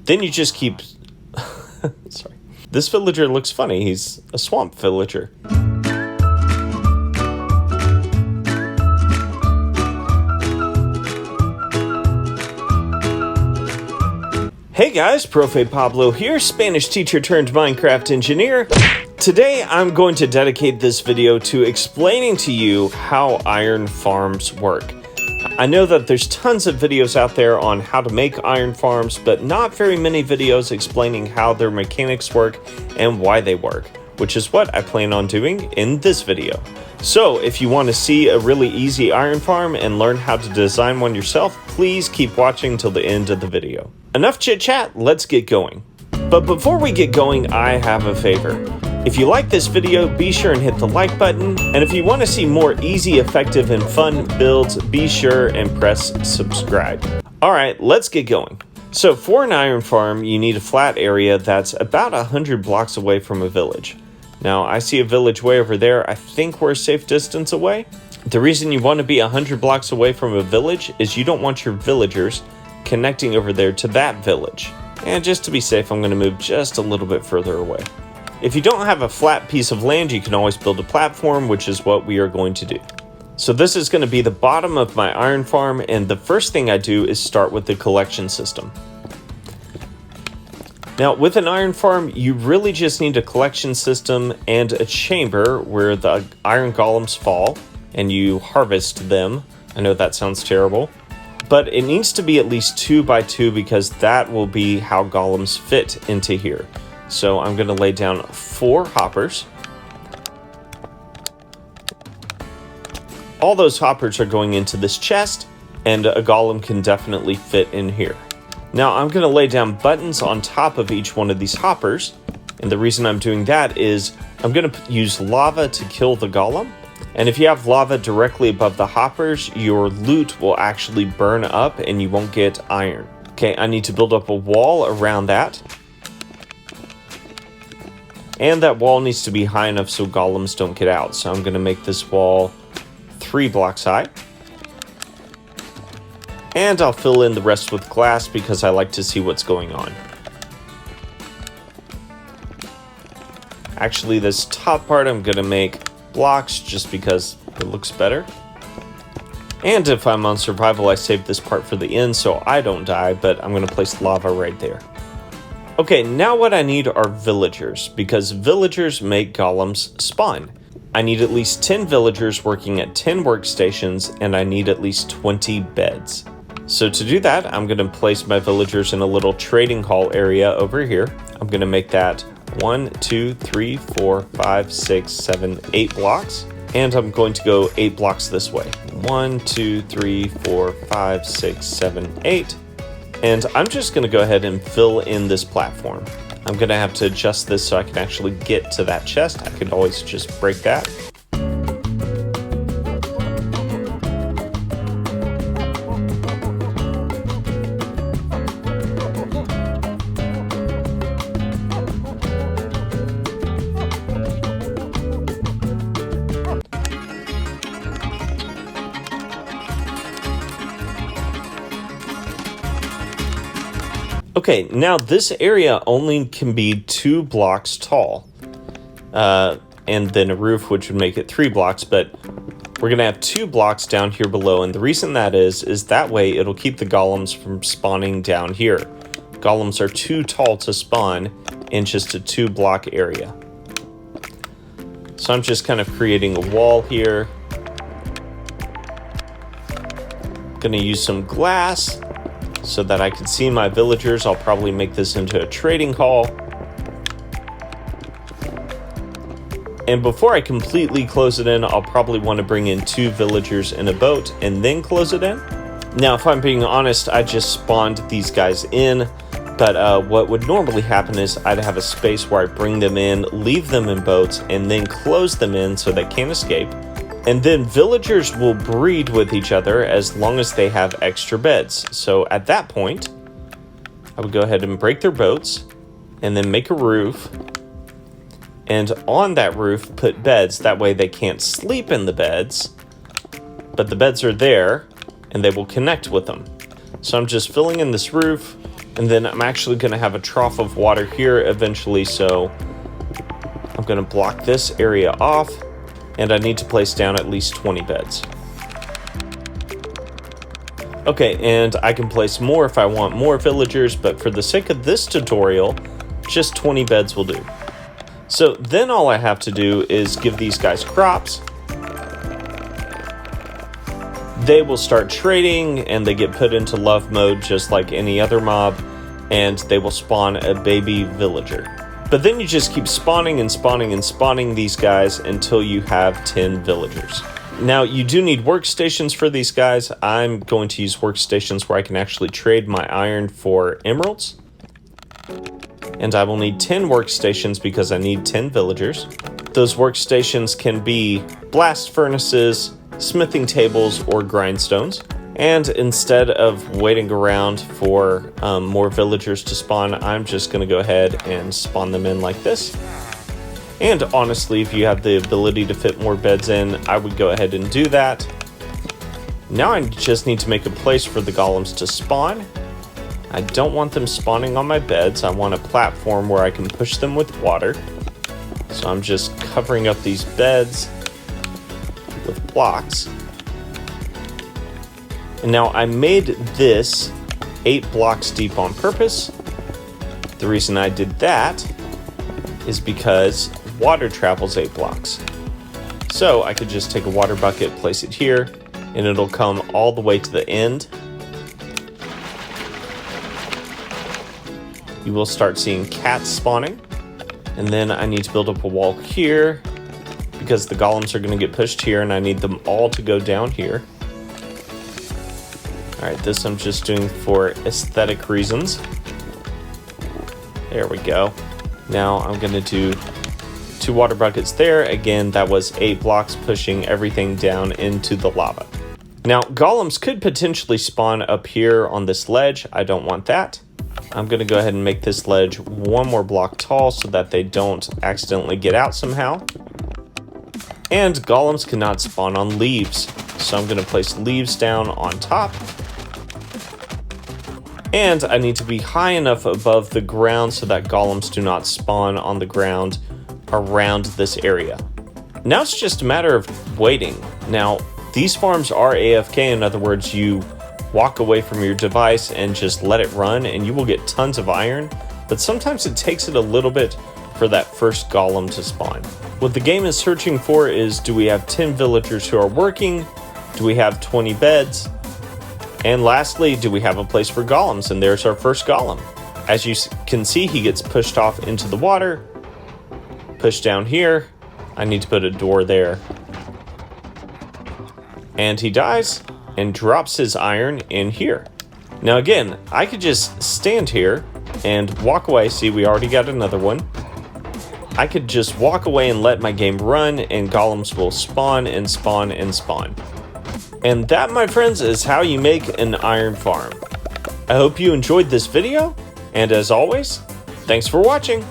Then you just keep... Sorry. This villager looks funny. He's a swamp villager. Hey guys, Profe Pablo here, Spanish teacher turned Minecraft engineer. Today I'm going to dedicate this video to explaining to you how iron farms work. I know that there's tons of videos out there on how to make iron farms, but not very many videos explaining how their mechanics work and why they work, which is what I plan on doing in this video. So if you want to see a really easy iron farm and learn how to design one yourself, please keep watching till the end of the video. Enough chit chat, let's get going. But before we get going, I have a favor. If you like this video, be sure and hit the like button. And if you want to see more easy, effective, and fun builds, be sure and press subscribe. All right, let's get going. So for an iron farm, you need a flat area that's about 100 blocks away from a village. Now, I see a village way over there. I think we're a safe distance away. The reason you want to be 100 blocks away from a village is you don't want your villagers connecting over there to that village. And just to be safe, I'm going to move just a little bit further away. If you don't have a flat piece of land, you can always build a platform, which is what we are going to do. So this is going to be the bottom of my iron farm, and the first thing I do is start with the collection system. Now, with an iron farm, you really just need a collection system and a chamber where the iron golems fall, and you harvest them. I know that sounds terrible, but it needs to be at least 2 by 2 because that will be how golems fit into here. So I'm going to lay down 4 hoppers. All those hoppers are going into this chest, and a golem can definitely fit in here. Now I'm going to lay down buttons on top of each one of these hoppers, and the reason I'm doing that is I'm going to use lava to kill the golem. And if you have lava directly above the hoppers, your loot will actually burn up and you won't get iron. Okay, I need to build up a wall around that. And that wall needs to be high enough so golems don't get out. So I'm going to make this wall 3 blocks high. And I'll fill in the rest with glass because I like to see what's going on. Actually, this top part I'm going to make blocks just because it looks better. And if I'm on survival, I save this part for the end so I don't die, but I'm going to place lava right there. Okay, now what I need are villagers, because villagers make golems spawn. I need at least 10 villagers working at 10 workstations, and I need at least 20 beds. So to do that, I'm going to place my villagers in a little trading hall area over here. I'm going to make that 1, 2, 3, 4, 5, 6, 7, 8 blocks. And I'm going to go 8 blocks this way. 1, 2, 3, 4, 5, 6, 7, 8. And I'm just going to go ahead and fill in this platform. I'm going to have to adjust this so I can actually get to that chest. I could always just break that. Okay, now this area only can be 2 blocks tall, and then a roof, which would make it 3 blocks, but we're going to have 2 blocks down here below, and the reason that is that way it'll keep the golems from spawning down here. Golems are too tall to spawn in just a 2 block area. So I'm just kind of creating a wall here. Going to use some glass so that I can see my villagers. I'll probably make this into a trading hall. And before I completely close it in, I'll probably want to bring in 2 villagers in a boat and then close it in. Now, if I'm being honest, I just spawned these guys in, but what would normally happen is I'd have a space where I bring them in, leave them in boats, and then close them in so they can't escape. And then villagers will breed with each other as long as they have extra beds. So at that point, I would go ahead and break their boats and then make a roof. And on that roof, put beds. That way they can't sleep in the beds, but the beds are there and they will connect with them. So I'm just filling in this roof, And then I'm actually going to have a trough of water here eventually, so I'm going to block this area off, and I need to place down at least 20 beds. Okay, and I can place more if I want more villagers, but for the sake of this tutorial, just 20 beds will do. So then all I have to do is give these guys crops. They will start trading, and they get put into love mode just like any other mob, and they will spawn a baby villager. But then you just keep spawning and spawning and spawning these guys until you have 10 villagers. Now, you do need workstations for these guys. I'm going to use workstations where I can actually trade my iron for emeralds. And I will need 10 workstations because I need 10 villagers. Those workstations can be blast furnaces, smithing tables, or grindstones. And instead of waiting around for more villagers to spawn, I'm just going to go ahead and spawn them in like this. And honestly, if you have the ability to fit more beds in, I would go ahead and do that. Now I just need to make a place for the golems to spawn. I don't want them spawning on my beds. I want a platform where I can push them with water. So I'm just covering up these beds with blocks. And now I made this 8 blocks deep on purpose. The reason I did that is because water travels 8 blocks. So I could just take a water bucket, place it here, and it'll come all the way to the end. You will start seeing cats spawning. And then I need to build up a wall here because the golems are going to get pushed here, and I need them all to go down here. Alright, this I'm just doing for aesthetic reasons. There we go. Now I'm going to do 2 water buckets there. Again, that was 8 blocks pushing everything down into the lava. Now, golems could potentially spawn up here on this ledge. I don't want that. I'm going to go ahead and make this ledge 1 more block tall so that they don't accidentally get out somehow. And golems cannot spawn on leaves. So I'm going to place leaves down on top. And I need to be high enough above the ground so that golems do not spawn on the ground around this area. Now it's just a matter of waiting. Now, these farms are AFK, in other words, you walk away from your device and just let it run and you will get tons of iron, but sometimes it takes it a little bit for that first golem to spawn. What the game is searching for is, do we have 10 villagers who are working? Do we have 20 beds? And lastly, do we have a place for golems? And there's our first golem. As you can see, he gets pushed off into the water, pushed down here. I need to put a door there. And he dies and drops his iron in here. Now again, I could just stand here and walk away. See, we already got another one. I could just walk away and let my game run, and golems will spawn and spawn and spawn. And that, my friends, is how you make an iron farm. I hope you enjoyed this video, and as always, thanks for watching.